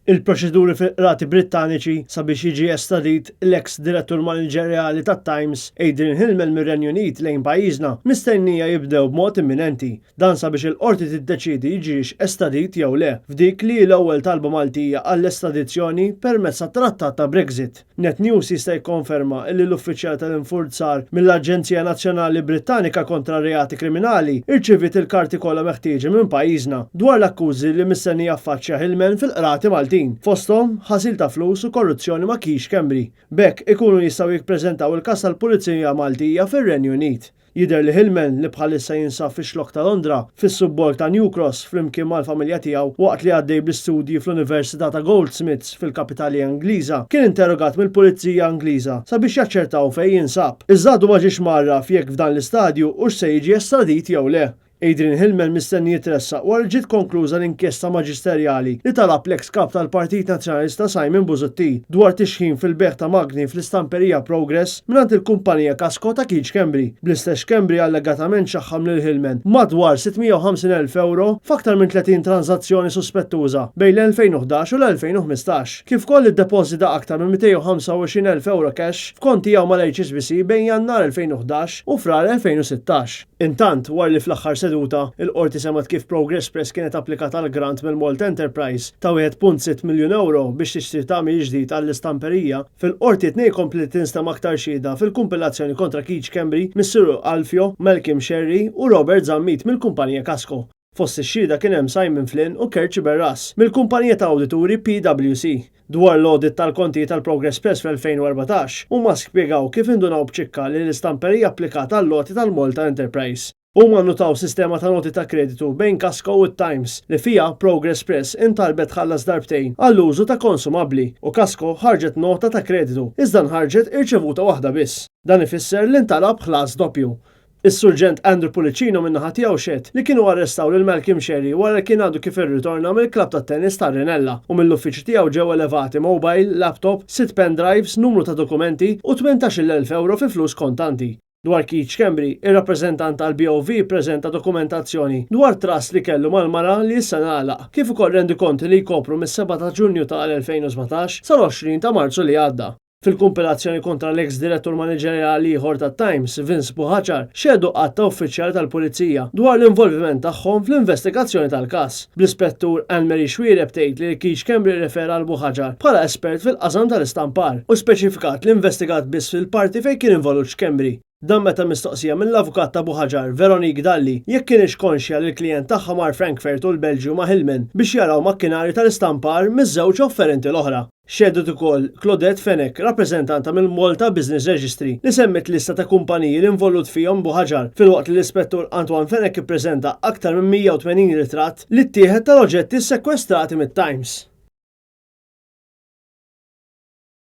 Il-proċeduri fil-qrati Brittaniċi sabiex jiġi estradit l-eks direttur maniġerjali tat-Times Adrian Hillman mir-Renju Unit lejn pajjiżna mistennija jibdew b'mod imminenti. Dan sabiex il-qorti tiddeċiedi jiġix estradit jew le f'dik li l-ewwel talba Maltija għall-estradizzjoni permezz tat-Trattat ta' Brexit. Net News jista' jikkonferma li l-uffiċjal tal-infurzar mill-Aġenzija Nazzjonali Brittanika kontra Reati Kriminali irċiviet il-karti kollha meħtieġa minn pajjiżna dwar l-akkużi li mistennija affaċċja Hillman fil-qrati Malti. Fosthom ħasil ta' flus u korruzzjoni ma' Keith Schembri. Bekk ikunu jistgħu jippreżentaw il-każ tal-Pulizija Maltija fir-Renju Unit. Jidher li Hillman li bħalissa jinsab fix-xlokk ta' Londra fis-subbord ta' New Cross flimkien mal-familja tiegħu waqt li għaddej bl-istudji fl-Università ta' Goldsmiths fil-kapitali Angliża kien interrogat mill-Pulizija Angliża sabiex jaċċertaw fejn jinsab. Iż-żadu ma ġiex marraf jekk f'dan l-istadju hux se jiġi estradit jew le. Adrian Hillman mistenni jitressaq wara ġiet konkluża l-inkjesta maġisterjali li talab l-eks kap tal-Partit Nazzjonalista Simon Busuttil dwar tixħim fil-beħ ta' magni fl-istamperija Progress mingħand il-kumpanija Casco ta' Keith Schembri. Bl-istess Schembri allegatament xaħħam lil Hillman madwar 650,000 euro f'aktar minn 30 transazzjoni suspettuża bejn l-2011 u l-2015. Kif koll iddepożita aktar minn 225,000 euro cash f'konti jew mal-HSBC bejn Jannar 2011 u frar 2016. Intant war li fl-aħħar seduta, il-qorti semat kif Progress Press kienet applikata għal grant mill-Malta Enterprise ta' 1.6 miljun euro biex tixtri tagħmel ġdid għall-istamperija. Fil-qorti tnej kompli tinstam aktar xhieda fil-kumpilazzjoni kontra Keith Schembri mis-Sur Alfio, Malcolm Sherry u Robert Zammit mill-kumpanija Casco. Fost ix-xhieda kien hemm Simon Flynn u Kerċi Berras mill-kumpanija ta' awdituri PwC. Dwar l-audit tal-konti tal-Progress Press fl-2014 huma spjegaw kif indunaw b'ċikka li l-istamperija applikata għall-loti tal-Malta Enterprise. Huma nnutaw sistema ta' noti ta' kreditu bejn Casco u Times li fija Progress Press intalbet ħallas darbtejn għall-użu ta' konsumabbli u Casco ħarġet nota ta' kreditu iżda nħarġet irċevuta waħda biss. Dan ifisser li ntalab ħlas doppju. Is-Surġent Andrew Pulicino min-naħa tiegħu xed li kienu arrestaw lil Malcolm Sherry wara kien għandu kif irritorna mill-klabb tat-tennis ta' Rinella u mill-uffiċċju tiegħu ġew elevati mobile, laptop, 6 pendrives, numru ta' dokumenti u 18,000 euro fi flus kontanti. Dwar Keith Schembri, ir-rappreżentant tal-BOV ppreżenta dokumentazzjoni dwar trust li kellu mal-mara li issa nagħlaq kif ukoll rendi konti li jkopru mis-7 ta' Ġunju tal-2017 sal-20 ta' Marzu li għadda. Fil-kumpilazzjoni kontra l-eks direttur maniġerjali ieħor tat-Times, Vince Buhaġar, xedu qatta uffiċjali tal-Pulizija dwar l-involviment tagħhom fl-investigazzjoni tal-każ. Bl-Ispettur Anne-Marie Xwiereb tgħid li Keith Schembri refera l Buhaġar bħala espert fil-qasam tal-istampar u speċifikat li investigat biss fil-parti fejn kien involut Schembri. Dan meta mistoqsija mill-avukat ta' Buhaġar, Veronique Dalli, jekk kienx konxja li l-klijent tagħha mar Frankfurt u l-Belġju ma' Hillman biex jaraw makkinarji tal-istampar miż-żewġ offerenti l-oħra. Xedet ukoll Claudette Fenech, rappreżentanta mill-Malta Business Registry, li semmet lista ta' kumpaniji li involut fihom Buhaġar filwaqt li l-Ispettur Antoine Fenech ippreżenta aktar minn 180 ritratt li ttieħed tal-oġġetti ssekwestrati mit-Times.